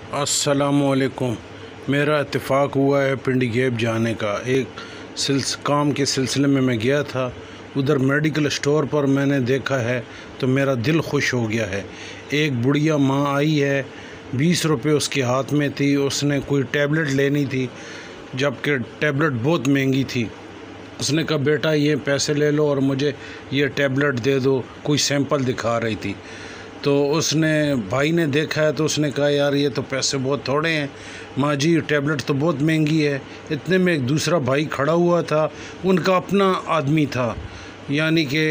अस्सलामुअलैकुम। मेरा इत्तेफाक हुआ है पिंडी गेप जाने का। एक काम के सिलसिले में मैं गया था, उधर मेडिकल स्टोर पर मैंने देखा है तो मेरा दिल खुश हो गया है। एक बुढ़िया माँ आई है, 20 रुपये उसके हाथ में थी। उसने कोई टैबलेट लेनी थी, जबकि टैबलेट बहुत महंगी थी। उसने कहा बेटा ये पैसे ले लो और मुझे ये टैबलेट दे दो। कोई सैंपल दिखा रही थी, तो उसने भाई ने देखा है तो उसने कहा यार ये तो पैसे बहुत थोड़े हैं माँ जी, टैबलेट तो बहुत महंगी है। इतने में एक दूसरा भाई खड़ा हुआ था, उनका अपना आदमी था, यानी कि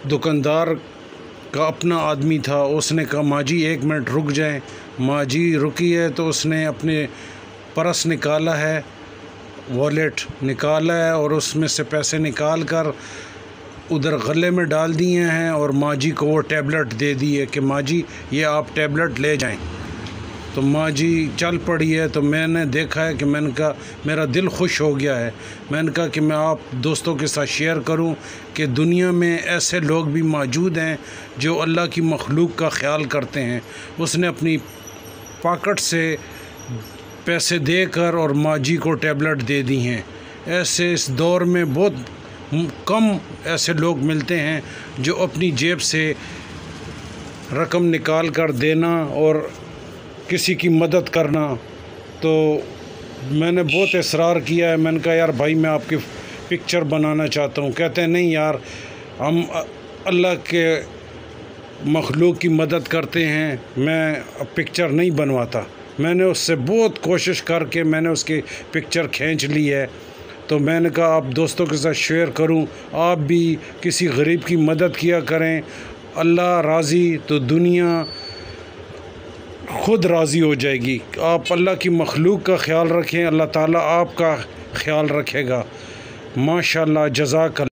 दुकानदार का अपना आदमी था। उसने कहा माँ जी 1 मिनट रुक जाएं। माँ जी रुकी है तो उसने अपने पर्स निकाला है, वॉलेट निकाला है और उसमें से पैसे निकाल कर उधर गले में डाल दिए हैं और माँ जी को वो टैबलेट दे दी है कि माँ जी ये आप टैबलेट ले जाएं। तो माँ जी चल पड़ी है। तो मैंने देखा है कि मैंने कहा मेरा दिल खुश हो गया है। मैंने कहा कि मैं आप दोस्तों के साथ शेयर करूं कि दुनिया में ऐसे लोग भी मौजूद हैं जो अल्लाह की मखलूक का ख्याल करते हैं। उसने अपनी पॉकेट से पैसे देकर और माँ जी को टैबलेट दे दी हैं। ऐसे इस दौर में बहुत कम ऐसे लोग मिलते हैं जो अपनी जेब से रकम निकाल कर देना और किसी की मदद करना। तो मैंने बहुत इसरार किया है, मैंने कहा यार भाई मैं आपकी पिक्चर बनाना चाहता हूँ। कहते हैं नहीं यार हम अल्लाह के मखलूक की मदद करते हैं, मैं पिक्चर नहीं बनवाता। मैंने उससे बहुत कोशिश करके मैंने उसकी पिक्चर खींच ली है। तो मैंने कहा आप दोस्तों के साथ शेयर करूं, आप भी किसी गरीब की मदद किया करें। अल्लाह राज़ी तो दुनिया खुद राज़ी हो जाएगी। आप अल्लाह की मखलूक का ख्याल रखें, अल्लाह ताला आपका ख्याल रखेगा। माशाअल्लाह, जज़ाक।